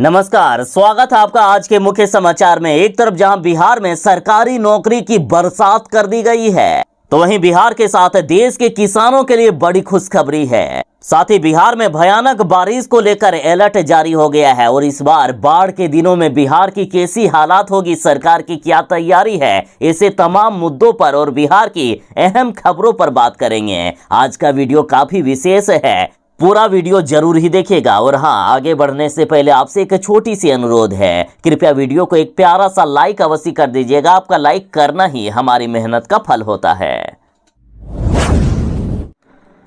नमस्कार, स्वागत है आपका आज के मुख्य समाचार में। एक तरफ जहां बिहार में सरकारी नौकरी की बरसात कर दी गई है, तो वहीं बिहार के साथ देश के किसानों के लिए बड़ी खुशखबरी है। साथ ही बिहार में भयानक बारिश को लेकर अलर्ट जारी हो गया है और इस बार बाढ़ के दिनों में बिहार की कैसी हालात होगी, सरकार की क्या तैयारी है, ऐसे तमाम मुद्दों पर और बिहार की अहम खबरों पर बात करेंगे। आज का वीडियो काफी विशेष है, पूरा वीडियो जरूर ही देखिएगा। और हाँ, आगे बढ़ने से पहले आपसे एक छोटी सी अनुरोध है, कृपया वीडियो को एक प्यारा सा लाइक अवश्य कर दीजिएगा। आपका लाइक करना ही हमारी मेहनत का फल होता है।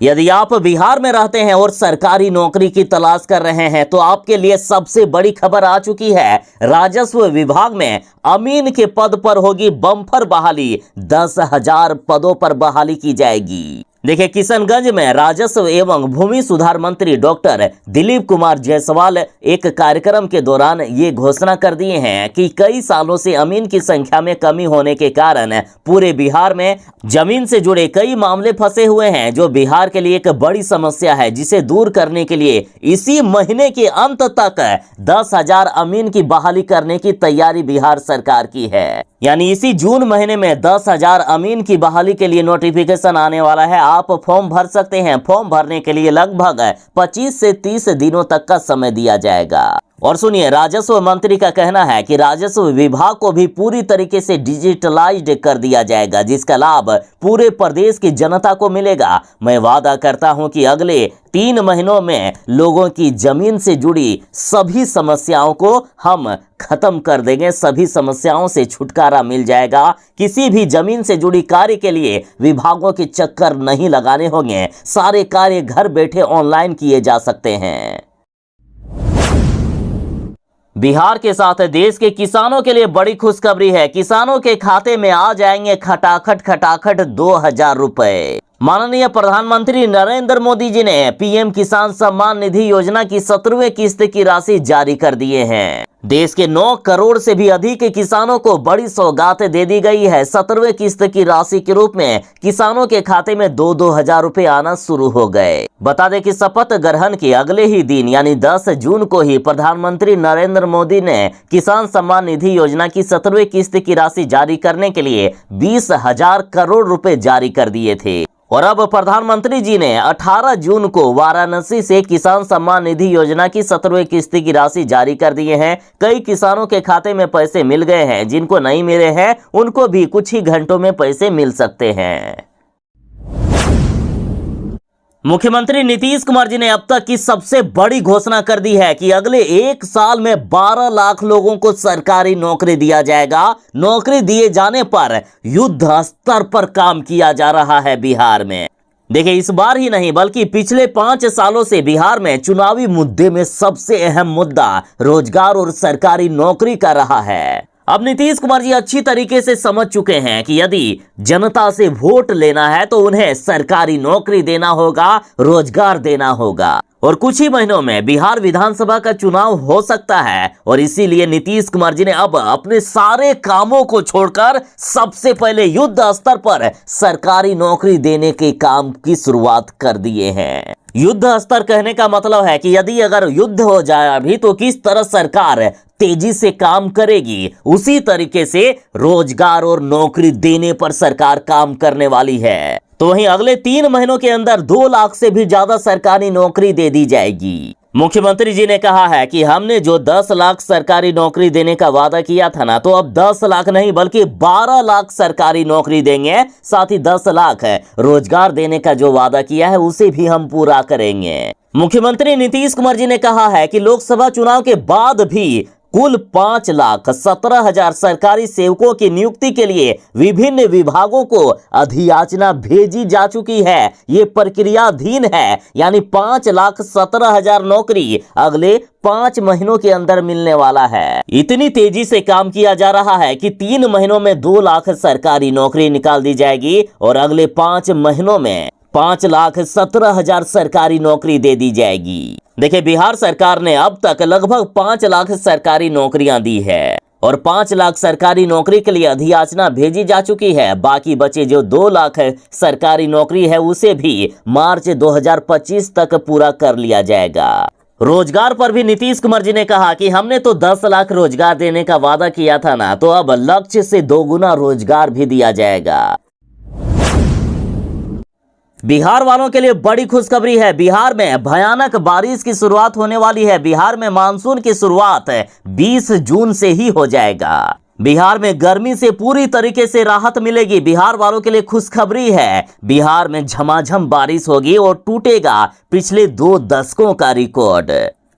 यदि आप बिहार में रहते हैं और सरकारी नौकरी की तलाश कर रहे हैं तो आपके लिए सबसे बड़ी खबर आ चुकी है। राजस्व विभाग में अमीन के पद पर होगी बम्पर बहाली, 10,000 पदों पर बहाली की जाएगी। देखिए, किशनगंज में राजस्व एवं भूमि सुधार मंत्री डॉक्टर दिलीप कुमार जायसवाल एक कार्यक्रम के दौरान ये घोषणा कर दिए हैं कि कई सालों से अमीन की संख्या में कमी होने के कारण पूरे बिहार में जमीन से जुड़े कई मामले फंसे हुए हैं, जो बिहार के लिए एक बड़ी समस्या है, जिसे दूर करने के लिए इसी महीने के अंत तक 10,000 अमीन की बहाली करने की तैयारी बिहार सरकार की है। यानी इसी जून महीने में 10,000 अमीन की बहाली के लिए नोटिफिकेशन आने वाला है। आप फॉर्म भर सकते हैं। फॉर्म भरने के लिए लगभग 25 से 30 दिनों तक का समय दिया जाएगा। और सुनिए, राजस्व मंत्री का कहना है कि राजस्व विभाग को भी पूरी तरीके से डिजिटलाइज्ड कर दिया जाएगा, जिसका लाभ पूरे प्रदेश की जनता को मिलेगा। मैं वादा करता हूं कि अगले 3 महीनों में लोगों की जमीन से जुड़ी सभी समस्याओं को हम खत्म कर देंगे। सभी समस्याओं से छुटकारा मिल जाएगा। किसी भी जमीन से जुड़ी कार्य के लिए विभागों के चक्कर नहीं लगाने होंगे। सारे कार्य घर बैठे ऑनलाइन किए जा सकते हैं। बिहार के साथ देश के किसानों के लिए बड़ी खुशखबरी है। किसानों के खाते में आ जाएंगे खटाखट 2,000 रुपए। माननीय प्रधानमंत्री नरेंद्र मोदी जी ने पीएम किसान सम्मान निधि योजना की 17वीं किस्त की राशि जारी कर दिए हैं। देश के 9 करोड़ से भी अधिक किसानों को बड़ी सौगात दे दी गई है। 17वें किस्त की राशि के रूप में किसानों के खाते में 2-2 हजार रुपए आना शुरू हो गए। बता दें कि शपथ ग्रहण के अगले ही दिन यानी 10 जून को ही प्रधानमंत्री नरेंद्र मोदी ने किसान सम्मान निधि योजना की 17वीं किस्त की राशि जारी करने के लिए 20,000 करोड़ रुपए जारी कर दिए थे। और अब प्रधानमंत्री जी ने 18 जून को वाराणसी से किसान सम्मान निधि योजना की 17वीं किस्त की राशि जारी कर दिए हैं। कई किसानों के खाते में पैसे मिल गए हैं। जिनको नहीं मिले हैं उनको भी कुछ ही घंटों में पैसे मिल सकते हैं। मुख्यमंत्री नीतीश कुमार जी ने अब तक की सबसे बड़ी घोषणा कर दी है कि अगले 1 साल में 12 लाख लोगों को सरकारी नौकरी दिया जाएगा। नौकरी दिए जाने पर युद्ध स्तर पर काम किया जा रहा है बिहार में। देखिए, इस बार ही नहीं बल्कि पिछले 5 सालों से बिहार में चुनावी मुद्दे में सबसे अहम मुद्दा रोजगार और सरकारी नौकरी का रहा है। अब नीतीश कुमार जी अच्छी तरीके से समझ चुके हैं कि यदि जनता से वोट लेना है तो उन्हें सरकारी नौकरी देना होगा, रोजगार देना होगा। और कुछ ही महीनों में बिहार विधानसभा का चुनाव हो सकता है और इसीलिए नीतीश कुमार जी ने अब अपने सारे कामों को छोड़कर सबसे पहले युद्ध स्तर पर सरकारी नौकरी देने के काम की शुरुआत कर दिए हैं। युद्ध स्तर कहने का मतलब है कि यदि अगर युद्ध हो जाए अभी तो किस तरह सरकार तेजी से काम करेगी, उसी तरीके से रोजगार और नौकरी देने पर सरकार काम करने वाली है। तो वहीं अगले 3 महीनों के अंदर 2 लाख से भी ज्यादा सरकारी नौकरी दे दी जाएगी। मुख्यमंत्री जी ने कहा है कि हमने जो 10 लाख सरकारी नौकरी देने का वादा किया था ना, तो अब 10 लाख नहीं बल्कि 12 लाख सरकारी नौकरी देंगे। साथ ही 10 लाख रोजगार देने का जो वादा किया है उसे भी हम पूरा करेंगे। मुख्यमंत्री नीतीश कुमार जी ने कहा है कि लोकसभा चुनाव के बाद भी कुल 5,17,000 सरकारी सेवकों की नियुक्ति के लिए विभिन्न विभागों को अधियाचना भेजी जा चुकी है। ये प्रक्रियाधीन है, यानी 5,17,000 नौकरी अगले 5 महीनों के अंदर मिलने वाला है। इतनी तेजी से काम किया जा रहा है कि 3 महीनों में 2 लाख सरकारी नौकरी निकाल दी जाएगी और अगले 5 महीनों में 5,17,000 सरकारी नौकरी दे दी जाएगी। देखिए, बिहार सरकार ने अब तक लगभग 5 लाख सरकारी नौकरियां दी है और 5 लाख सरकारी नौकरी के लिए अधियाचना भेजी जा चुकी है। बाकी बचे जो 2 लाख सरकारी नौकरी है उसे भी मार्च 2025 तक पूरा कर लिया जाएगा। रोजगार पर भी नीतीश कुमार जी ने कहा कि हमने तो 10 लाख रोजगार देने का वादा किया था ना, तो अब लक्ष्य से 2 गुना रोजगार भी दिया जाएगा। बिहार वालों के लिए बड़ी खुशखबरी है। बिहार में भयानक बारिश की शुरुआत होने वाली है। बिहार में मानसून की शुरुआत 20 जून से ही हो जाएगा। बिहार में गर्मी से पूरी तरीके से राहत मिलेगी। बिहार वालों के लिए खुशखबरी है। बिहार में झमाझम बारिश होगी और टूटेगा पिछले 2 दशकों का रिकॉर्ड।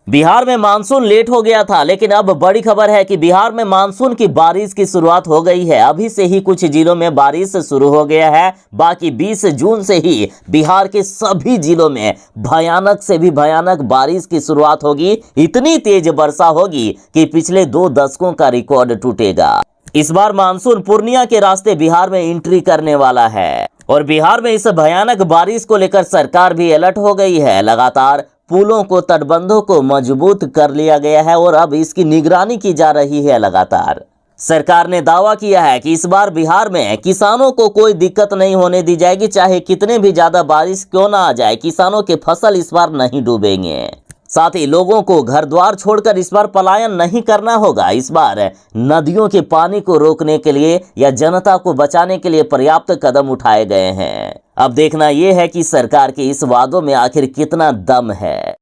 बिहार में मानसून लेट हो गया था, लेकिन अब बड़ी खबर है कि बिहार में मानसून की बारिश की शुरुआत हो गई है। अभी से ही कुछ जिलों में बारिश शुरू हो गया है। बाकी 20 जून से ही बिहार के सभी जिलों में भयानक से भी भयानक बारिश की शुरुआत होगी। इतनी तेज वर्षा होगी कि पिछले 2 दशकों का रिकॉर्ड टूटेगा। इस बार मानसून पूर्णिया के रास्ते बिहार में एंट्री करने वाला है और बिहार में इस भयानक बारिश को लेकर सरकार भी अलर्ट हो गई है। लगातार पुलों को, तटबंधों को मजबूत कर लिया गया है और अब इसकी निगरानी की जा रही है। लगातार सरकार ने दावा किया है कि इस बार बिहार में किसानों को कोई दिक्कत नहीं होने दी जाएगी। चाहे कितने भी ज्यादा बारिश क्यों ना आ जाए, किसानों के फसल इस बार नहीं डूबेंगे। साथ ही लोगों को घर द्वार छोड़कर इस बार पलायन नहीं करना होगा। इस बार नदियों के पानी को रोकने के लिए या जनता को बचाने के लिए पर्याप्त कदम उठाए गए हैं। अब देखना यह है कि सरकार के इस वादों में आखिर कितना दम है।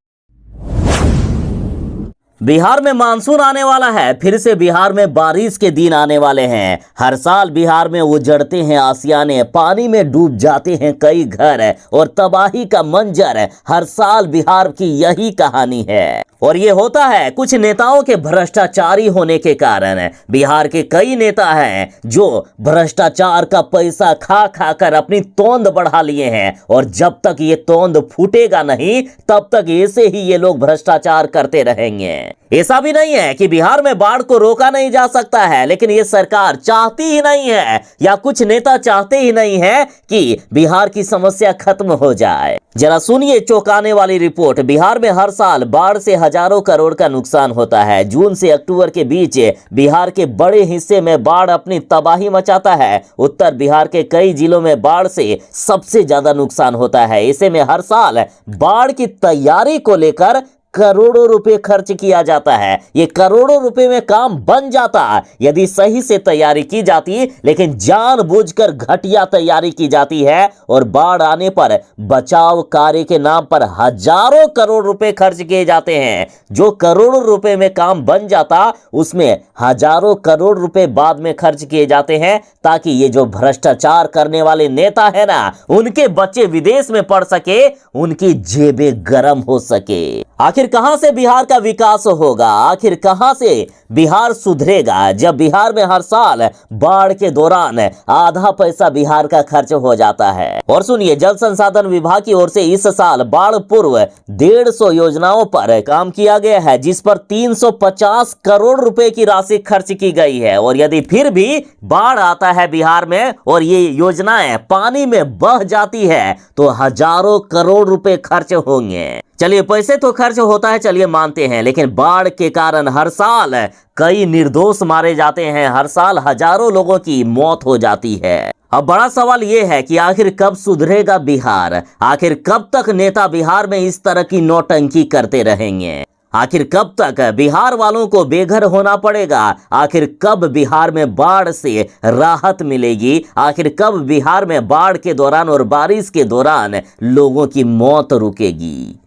बिहार में मानसून आने वाला है। फिर से बिहार में बारिश के दिन आने वाले हैं। हर साल बिहार में उजड़ते हैं आशियाने, पानी में डूब जाते हैं कई घर और तबाही का मंजर हर साल बिहार की यही कहानी है। और ये होता है कुछ नेताओं के भ्रष्टाचारी होने के कारण। बिहार के कई नेता हैं जो भ्रष्टाचार का पैसा खा खा कर अपनी तोंद बढ़ा लिए हैं और जब तक ये तोंद फूटेगा नहीं तब तक ऐसे ही ये लोग भ्रष्टाचार करते रहेंगे। ऐसा भी नहीं है कि बिहार में बाढ़ को रोका नहीं जा सकता है, लेकिन ये सरकार चाहती ही नहीं है या कुछ नेता चाहते ही नहीं है कि बिहार की समस्या खत्म हो जाए। जरा सुनिए चौंकाने वाली रिपोर्ट। बिहार में हर साल बाढ़ से हजारों करोड़ का नुकसान होता है। जून से अक्टूबर के बीच बिहार के बड़े हिस्से में बाढ़ अपनी तबाही मचाता है। उत्तर बिहार के कई जिलों में बाढ़ से सबसे ज्यादा नुकसान होता है। ऐसे में हर साल बाढ़ की तैयारी को लेकर करोड़ों रुपए खर्च किया जाता है। ये करोड़ों रुपए में काम बन जाता यदि सही से तैयारी की जाती, लेकिन जानबूझकर घटिया तैयारी की जाती है और बाढ़ आने पर बचाव कार्य के नाम पर हजारों करोड़ रुपए खर्च किए जाते हैं। जो करोड़ों रुपए में काम बन जाता उसमें हजारों करोड़ रुपए बाद में खर्च किए जाते हैं ताकि ये जो भ्रष्टाचार करने वाले नेता है ना, उनके बच्चे विदेश में पढ़ सके, उनकी जेबें गर्म हो सके। आखिर कहां से बिहार का विकास होगा? आखिर कहां से बिहार सुधरेगा जब बिहार में हर साल बाढ़ के दौरान आधा पैसा बिहार का खर्च हो जाता है? और सुनिए, जल संसाधन विभाग की ओर से इस साल बाढ़ पूर्व 150 योजनाओं पर काम किया गया है, जिस पर 350 करोड़ रुपए की राशि खर्च की गई है। और यदि फिर भी बाढ़ आता है बिहार में और ये योजनाएं पानी में बह जाती है तो हजारों करोड़ रुपए खर्च होंगे। चलिए, पैसे तो खर्च होता है, चलिए मानते हैं, लेकिन बाढ़ के कारण हर साल कई निर्दोष मारे जाते हैं। हर साल हजारों लोगों की मौत हो जाती है। अब बड़ा सवाल यह है कि आखिर कब सुधरेगा बिहार? आखिर कब तक नेता बिहार में इस तरह की नौटंकी करते रहेंगे? आखिर कब तक बिहार वालों को बेघर होना पड़ेगा? आखिर कब बिहार में बाढ़ से राहत मिलेगी? आखिर कब बिहार में बाढ़ के दौरान और बारिश के दौरान लोगों की मौत रुकेगी?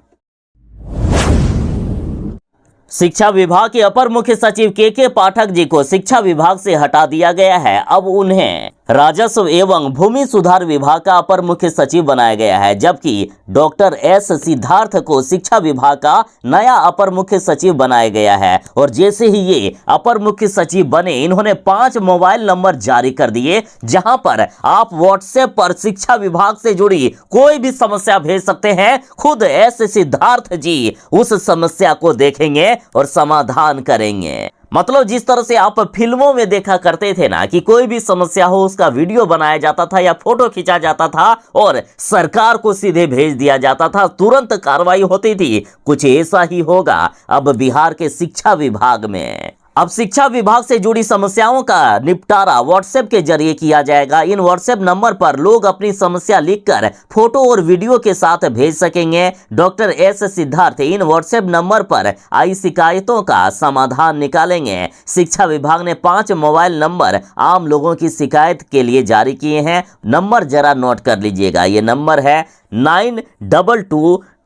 शिक्षा विभाग के अपर मुख्य सचिव के पाठक जी को शिक्षा विभाग से हटा दिया गया है। अब उन्हें राजस्व एवं भूमि सुधार विभाग का अपर मुख्य सचिव बनाया गया है, जबकि डॉक्टर एस सिद्धार्थ को शिक्षा विभाग का नया अपर मुख्य सचिव बनाया गया है। और जैसे ही ये अपर मुख्य सचिव बने, इन्होंने 5 मोबाइल नंबर जारी कर दिए, जहां पर आप व्हाट्सएप पर शिक्षा विभाग से जुड़ी कोई भी समस्या भेज सकते हैं। खुद एस सिद्धार्थ जी उस समस्या को देखेंगे और समाधान करेंगे। मतलब जिस तरह से आप फिल्मों में देखा करते थे ना कि कोई भी समस्या हो उसका वीडियो बनाया जाता था या फोटो खींचा जाता था और सरकार को सीधे भेज दिया जाता था, तुरंत कार्रवाई होती थी, कुछ ऐसा ही होगा अब बिहार के शिक्षा विभाग में। अब शिक्षा विभाग से जुड़ी समस्याओं का निपटारा व्हाट्सएप के जरिए किया जाएगा। इन व्हाट्सएप नंबर पर लोग अपनी समस्या लिखकर फोटो और वीडियो के साथ भेज सकेंगे। डॉक्टर एस सिद्धार्थ इन व्हाट्सएप नंबर पर आई शिकायतों का समाधान निकालेंगे। शिक्षा विभाग ने 5 मोबाइल नंबर आम लोगों की शिकायत के लिए जारी किए हैं। नंबर जरा नोट कर लीजिएगा। ये नंबर है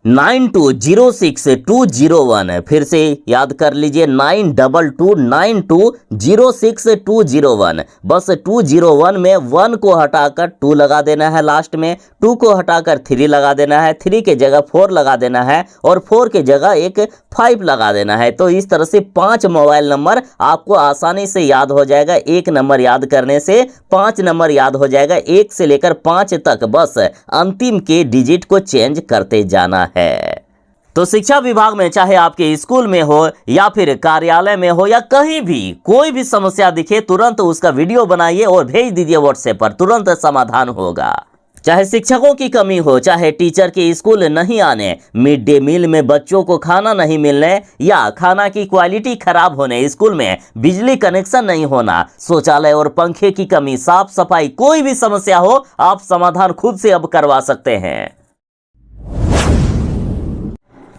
9229206201। फिर से याद कर लीजिए 9229206201। बस 201 में 1 को हटाकर 2 लगा देना है, लास्ट में 2 को हटाकर 3 लगा देना है, 3 के जगह 4 लगा देना है और 4 के जगह एक 5 लगा देना है। तो इस तरह से 5 मोबाइल नंबर आपको आसानी से याद हो जाएगा। एक नंबर याद करने से 5 नंबर याद हो जाएगा। 1 से लेकर 5 तक बस अंतिम के डिजिट को चेंज करते जाना है। तो शिक्षा विभाग में चाहे आपके स्कूल में हो या फिर कार्यालय में हो या कहीं भी कोई भी समस्या दिखे, तुरंत उसका वीडियो बनाइए और भेज दीजिए व्हाट्सएप पर, तुरंत समाधान होगा। चाहे शिक्षकों की कमी हो, चाहे टीचर के स्कूल नहीं आने, मिड डे मील में बच्चों को खाना नहीं मिलने या खाना की क्वालिटी खराब होने, स्कूल में बिजली कनेक्शन नहीं होना, शौचालय और पंखे की कमी, साफ सफाई, कोई भी समस्या हो, आप समाधान खुद से अब करवा सकते हैं।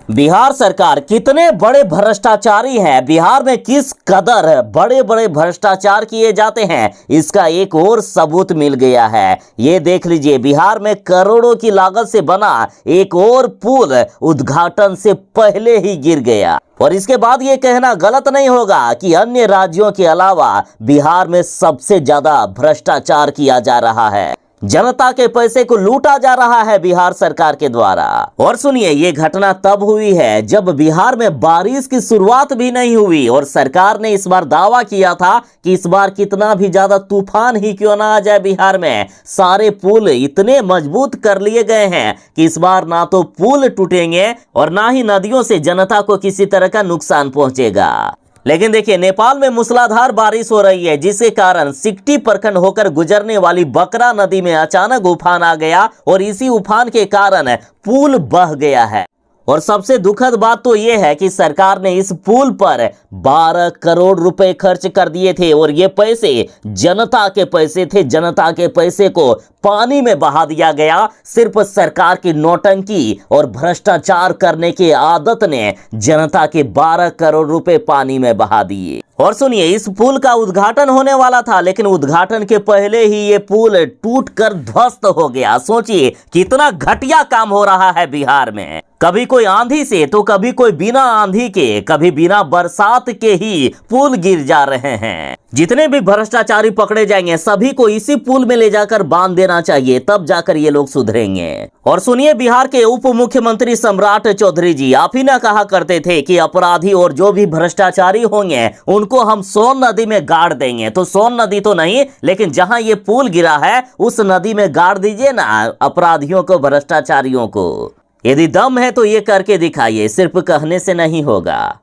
बिहार सरकार कितने बड़े भ्रष्टाचारी हैं, बिहार में किस कदर बड़े बड़े भ्रष्टाचार किए जाते हैं, इसका एक और सबूत मिल गया है। ये देख लीजिए, बिहार में करोड़ों की लागत से बना एक और पुल उद्घाटन से पहले ही गिर गया। और इसके बाद ये कहना गलत नहीं होगा कि अन्य राज्यों के अलावा बिहार में सबसे ज्यादा भ्रष्टाचार किया जा रहा है। जनता के पैसे को लूटा जा रहा है बिहार सरकार के द्वारा। और सुनिए, ये घटना तब हुई है जब बिहार में बारिश की शुरुआत भी नहीं हुई और सरकार ने इस बार दावा किया था कि इस बार कितना भी ज्यादा तूफान ही क्यों ना आ जाए, बिहार में सारे पुल इतने मजबूत कर लिए गए हैं कि इस बार ना तो पुल टूटेंगे और ना ही नदियों से जनता को किसी तरह का नुकसान पहुंचेगा। लेकिन देखिए, नेपाल में मूसलाधार बारिश हो रही है, जिसके कारण सिकटी प्रखंड होकर गुजरने वाली बकरा नदी में अचानक उफान आ गया और इसी उफान के कारण पुल बह गया है। और सबसे दुखद बात तो यह है कि सरकार ने इस पुल पर 12 करोड़ रुपए खर्च कर दिए थे और ये पैसे जनता के पैसे थे। जनता के पैसे को पानी में बहा दिया गया। सिर्फ सरकार की नौटंकी और भ्रष्टाचार करने की आदत ने जनता के 12 करोड़ रुपए पानी में बहा दिए। और सुनिए, इस पुल का उद्घाटन होने वाला था, लेकिन उद्घाटन के पहले ही ये पुल टूटकर ध्वस्त हो गया। सोचिए कितना घटिया काम हो रहा है बिहार में। कभी कोई आंधी से तो कभी कोई बिना आंधी के, कभी बिना बरसात के ही पुल गिर जा रहे हैं। जितने भी भ्रष्टाचारी पकड़े जाएंगे सभी को इसी पुल में ले जाकर बांध देना चाहिए, तब जाकर ये लोग सुधरेंगे। और सुनिए, बिहार के उप मुख्यमंत्री सम्राट चौधरी जी आप ही ना कहा करते थे कि अपराधी और जो भी भ्रष्टाचारी होंगे उनको हम सोन नदी में गाड़ देंगे। तो सोन नदी तो नहीं, लेकिन जहां ये पुल गिरा है उस नदी में गाड़ दीजिए ना अपराधियों को, भ्रष्टाचारियों को। यदि दम है तो ये करके दिखाइए, सिर्फ कहने से नहीं होगा।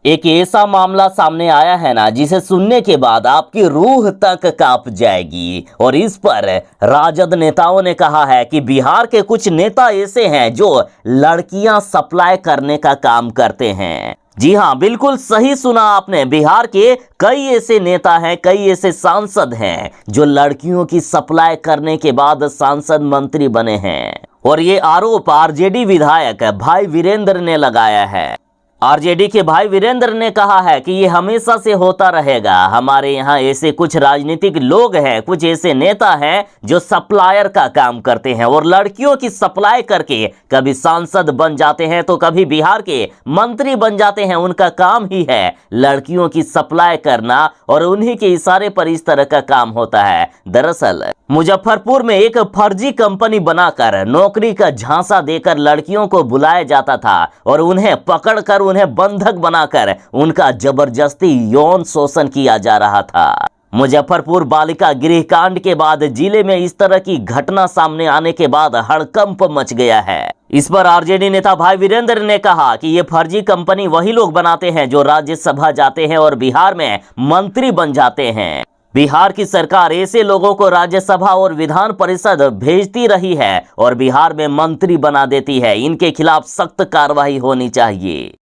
एक ऐसा मामला सामने आया है ना, जिसे सुनने के बाद आपकी रूह तक कांप जाएगी। और इस पर राजद नेताओं ने कहा है कि बिहार के कुछ नेता ऐसे हैं जो लड़कियां सप्लाई करने का काम करते हैं। जी हाँ, बिल्कुल सही सुना आपने। बिहार के कई ऐसे नेता हैं, कई ऐसे सांसद हैं जो लड़कियों की सप्लाई करने के बाद सांसद मंत्री बने हैं। और ये आरोप आरजेडी विधायक भाई वीरेंद्र ने लगाया है। आरजेडी के भाई वीरेंद्र ने कहा है कि ये हमेशा से होता रहेगा। हमारे यहाँ ऐसे कुछ राजनीतिक लोग हैं, कुछ ऐसे नेता हैं जो सप्लायर का काम करते हैं और लड़कियों की सप्लाई करके कभी सांसद बन जाते हैं तो कभी बिहार के मंत्री बन जाते हैं। उनका काम ही है लड़कियों की सप्लाई करना और उन्हीं के इशारे पर इस तरह का काम होता है। दरअसल मुजफ्फरपुर में एक फर्जी कंपनी बनाकर नौकरी का झांसा देकर लड़कियों को बुलाया जाता था और उन्हें पकड़कर उन्हें बंधक बनाकर उनका जबरदस्ती यौन शोषण किया जा रहा था। मुजफ्फरपुर बालिका गृह कांड के बाद जिले में इस तरह की घटना सामने आने के बाद हड़कंप मच गया है। इस पर आरजेडी नेता भाई वीरेंद्र ने कहा कि ये फर्जी कंपनी वही लोग बनाते हैं जो राज्यसभा जाते हैं और बिहार में मंत्री बन जाते हैं। बिहार की सरकार ऐसे लोगों को राज्यसभा और विधान परिषद भेजती रही है और बिहार में मंत्री बना देती है। इनके खिलाफ सख्त कार्रवाई होनी चाहिए।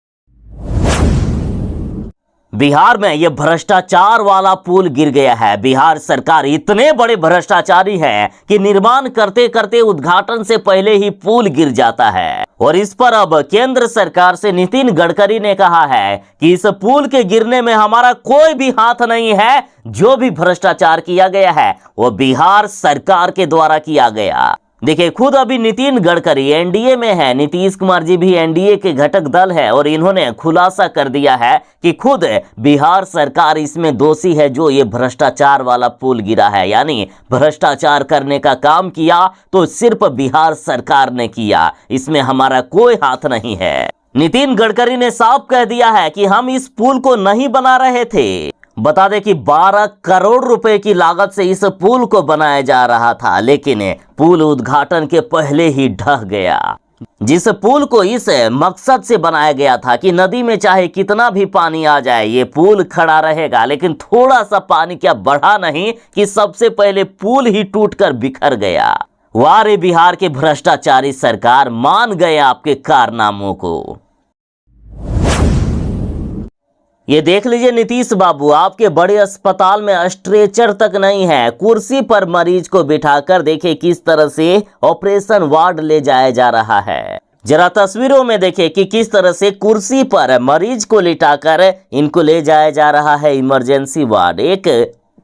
बिहार में ये भ्रष्टाचार वाला पुल गिर गया है। बिहार सरकार इतने बड़े भ्रष्टाचारी है कि निर्माण करते करते उद्घाटन से पहले ही पुल गिर जाता है। और इस पर अब केंद्र सरकार से नितिन गडकरी ने कहा है कि इस पुल के गिरने में हमारा कोई भी हाथ नहीं है। जो भी भ्रष्टाचार किया गया है वो बिहार सरकार के द्वारा किया गया। देखिए, खुद अभी नितिन गडकरी एनडीए में है, नीतीश कुमार जी भी एनडीए के घटक दल है और इन्होंने खुलासा कर दिया है कि खुद बिहार सरकार इसमें दोषी है जो ये भ्रष्टाचार वाला पुल गिरा है। यानी भ्रष्टाचार करने का काम किया तो सिर्फ बिहार सरकार ने किया, इसमें हमारा कोई हाथ नहीं है। नितिन गडकरी ने साफ कह दिया है कि हम इस पुल को नहीं बना रहे थे। बता दें कि 12 करोड़ रुपए की लागत से इस पुल को बनाया जा रहा था, लेकिन पुल उद्घाटन के पहले ही ढह गया। जिस पुल को इस मकसद से बनाया गया था कि नदी में चाहे कितना भी पानी आ जाए ये पुल खड़ा रहेगा, लेकिन थोड़ा सा पानी क्या बढ़ा नहीं कि सबसे पहले पुल ही टूटकर बिखर गया। वाह रे बिहार के भ्रष्टाचारी सरकार, मान गए आपके कारनामों को। ये देख लीजिए नीतीश बाबू, आपके बड़े अस्पताल में स्ट्रेचर तक नहीं है, कुर्सी पर मरीज को बिठाकर देखिए किस तरह से ऑपरेशन वार्ड ले जाया जा रहा है। जरा तस्वीरों में देखिए कि किस तरह से कुर्सी पर मरीज को लिटाकर इनको ले जाया जा रहा है इमरजेंसी वार्ड। एक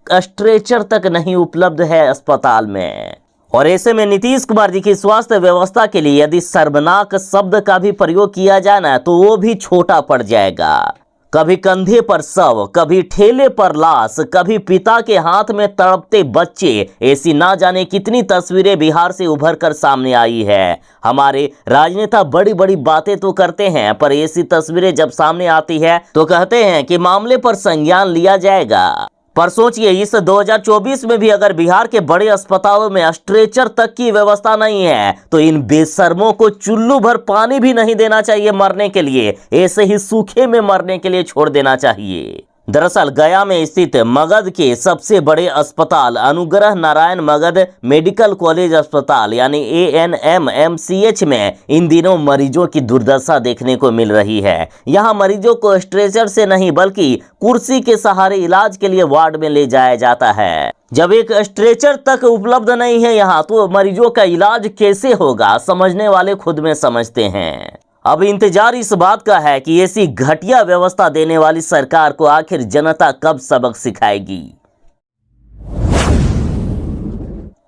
स्ट्रेचर तक नहीं उपलब्ध है अस्पताल में। और ऐसे में नीतीश कुमार जी की स्वास्थ्य व्यवस्था के लिए यदि शर्मनाक शब्द का भी प्रयोग किया जाए ना तो वो भी छोटा पड़ जाएगा। कभी कंधे पर शव, कभी ठेले पर लाश, कभी पिता के हाथ में तड़पते बच्चे, ऐसी ना जाने कितनी तस्वीरें बिहार से उभर कर सामने आई है। हमारे राजनेता बड़ी बड़ी बातें तो करते हैं, पर ऐसी तस्वीरें जब सामने आती है तो कहते हैं कि मामले पर संज्ञान लिया जाएगा। पर सोचिए, इस 2024 में भी अगर बिहार के बड़े अस्पतालों में स्ट्रेचर तक की व्यवस्था नहीं है तो इन बेशर्मों को चुल्लू भर पानी भी नहीं देना चाहिए मरने के लिए, ऐसे ही सूखे में मरने के लिए छोड़ देना चाहिए। दरअसल गया में स्थित मगध के सबसे बड़े अस्पताल अनुग्रह नारायण मगध मेडिकल कॉलेज अस्पताल यानी ANMMCH में इन दिनों मरीजों की दुर्दशा देखने को मिल रही है। यहाँ मरीजों को स्ट्रेचर से नहीं बल्कि कुर्सी के सहारे इलाज के लिए वार्ड में ले जाया जाता है। जब एक स्ट्रेचर तक उपलब्ध नहीं है यहाँ तो मरीजों का इलाज कैसे होगा, समझने वाले खुद में समझते हैं। अब इंतजार इस बात का है कि ऐसी घटिया व्यवस्था देने वाली सरकार को आखिर जनता कब सबक सिखाएगी।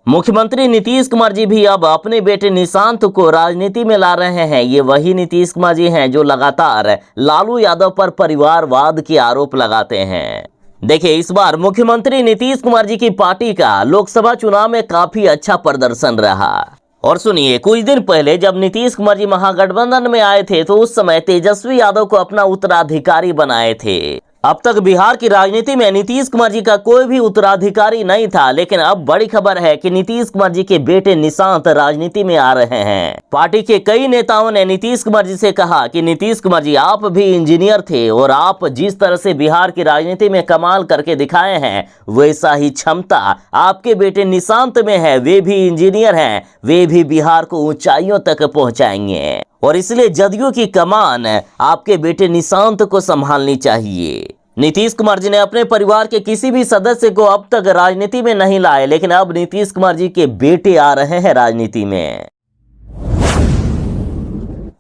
मुख्यमंत्री नीतीश कुमार जी भी अब अपने बेटे निशांत को राजनीति में ला रहे हैं। ये वही नीतीश कुमार जी हैं जो लगातार लालू यादव पर परिवारवाद के आरोप लगाते हैं। देखिए, इस बार मुख्यमंत्री नीतीश कुमार जी की पार्टी का लोकसभा चुनाव में काफी अच्छा प्रदर्शन रहा। और सुनिए, कुछ दिन पहले जब नीतीश कुमार जी महागठबंधन में आए थे तो उस समय तेजस्वी यादव को अपना उत्तराधिकारी बनाए थे। अब तक बिहार की राजनीति में नीतीश कुमार जी का कोई भी उत्तराधिकारी नहीं था, लेकिन अब बड़ी खबर है कि नीतीश कुमार जी के बेटे निशांत राजनीति में आ रहे हैं। पार्टी के कई नेताओं ने नीतीश कुमार जी से कहा कि नीतीश कुमार जी, आप भी इंजीनियर थे और आप जिस तरह से बिहार की राजनीति में कमाल करके दिखाए हैं वैसा ही क्षमता आपके बेटे निशांत में है। वे भी इंजीनियर हैं, वे भी बिहार को ऊंचाइयों तक पहुंचाएंगे और इसलिए जदयू की कमान आपके बेटे निशांत को संभालनी चाहिए। नीतीश कुमार जी ने अपने परिवार के किसी भी सदस्य को अब तक राजनीति में नहीं लाए, लेकिन अब नीतीश कुमार जी के बेटे आ रहे हैं राजनीति में।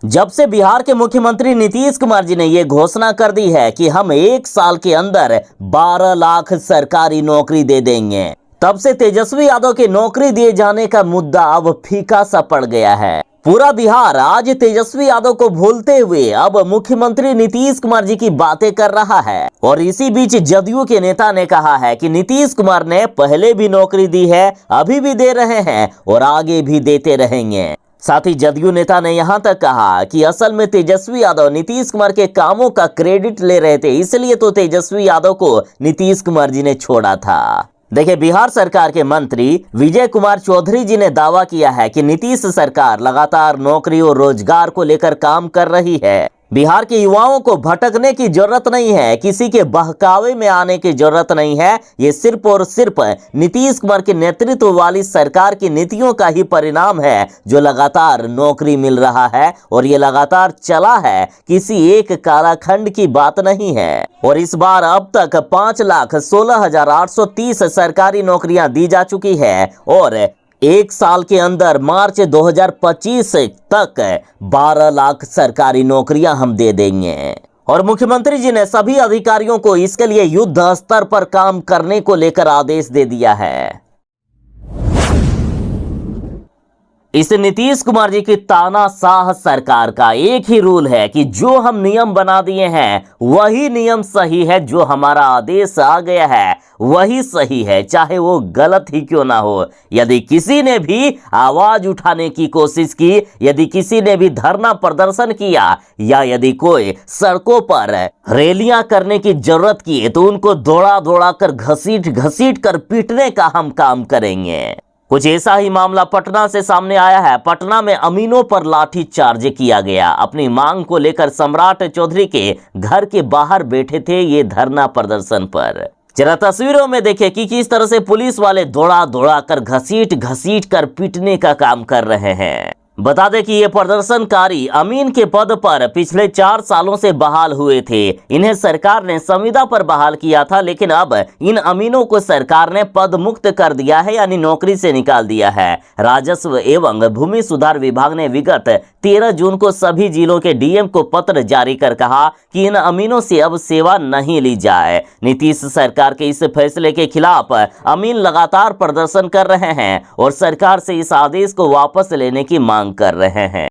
जब से बिहार के मुख्यमंत्री नीतीश कुमार जी ने ये घोषणा कर दी है कि हम 1 साल के अंदर 12 लाख सरकारी नौकरी दे देंगे, तब से तेजस्वी यादव के नौकरी दिए जाने का मुद्दा अब फीका सा पड़ गया है। पूरा बिहार आज तेजस्वी यादव को भूलते हुए अब मुख्यमंत्री नीतीश कुमार जी की बातें कर रहा है। और इसी बीच जदयू के नेता ने कहा है कि नीतीश कुमार ने पहले भी नौकरी दी है, अभी भी दे रहे हैं और आगे भी देते रहेंगे। साथ ही जदयू नेता ने यहां तक कहा कि असल में तेजस्वी यादव नीतीश कुमार के कामों का क्रेडिट ले रहे थे, इसलिए तो तेजस्वी यादव को नीतीश कुमार जी ने छोड़ा था। देखिए, बिहार सरकार के मंत्री विजय कुमार चौधरी जी ने दावा किया है कि नीतीश सरकार लगातार नौकरी और रोजगार को लेकर काम कर रही है। बिहार के युवाओं को भटकने की जरूरत नहीं है, किसी के बहकावे में आने की जरूरत नहीं है। ये सिर्फ और सिर्फ नीतीश कुमार के नेतृत्व वाली सरकार की नीतियों का ही परिणाम है जो लगातार नौकरी मिल रहा है, और ये लगातार चला है, किसी एक कालखंड की बात नहीं है। और इस बार अब तक 5,16,830 सरकारी नौकरियां दी जा चुकी है, और एक साल के अंदर मार्च 2025 तक 12 लाख सरकारी नौकरियां हम दे देंगे। और मुख्यमंत्री जी ने सभी अधिकारियों को इसके लिए युद्ध स्तर पर काम करने को लेकर आदेश दे दिया है। इस नीतीश कुमार जी की तानाशाह सरकार का एक ही रूल है कि जो हम नियम बना दिए हैं वही नियम सही है, जो हमारा आदेश आ गया है वही सही है, चाहे वो गलत ही क्यों ना हो। यदि किसी ने भी आवाज उठाने की कोशिश की, यदि किसी ने भी धरना प्रदर्शन किया, या यदि कोई सड़कों पर रैलियां करने की जरूरत की, तो उनको दौड़ा दौड़ा कर घसीट कर पीटने का हम काम करेंगे। कुछ ऐसा ही मामला पटना से सामने आया है। पटना में अमीनों पर लाठी चार्ज किया गया। अपनी मांग को लेकर सम्राट चौधरी के घर के बाहर बैठे थे ये धरना प्रदर्शन पर। जरा तस्वीरों में देखें कि किस तरह से पुलिस वाले दौड़ा दौड़ा कर घसीट कर पीटने का काम कर रहे हैं। बता दें कि ये प्रदर्शनकारी अमीन के पद पर पिछले 4 सालों से बहाल हुए थे। इन्हें सरकार ने संविदा पर बहाल किया था, लेकिन अब इन अमीनों को सरकार ने पद मुक्त कर दिया है, यानी नौकरी से निकाल दिया है। राजस्व एवं भूमि सुधार विभाग ने विगत 13 जून को सभी जिलों के डीएम को पत्र जारी कर कहा कि इन अमीनों से अब सेवा नहीं ली जाए। नीतीश सरकार के इस फैसले के खिलाफ अमीन लगातार प्रदर्शन कर रहे हैं और सरकार से इस आदेश को वापस लेने की मांग कर रहे हैं।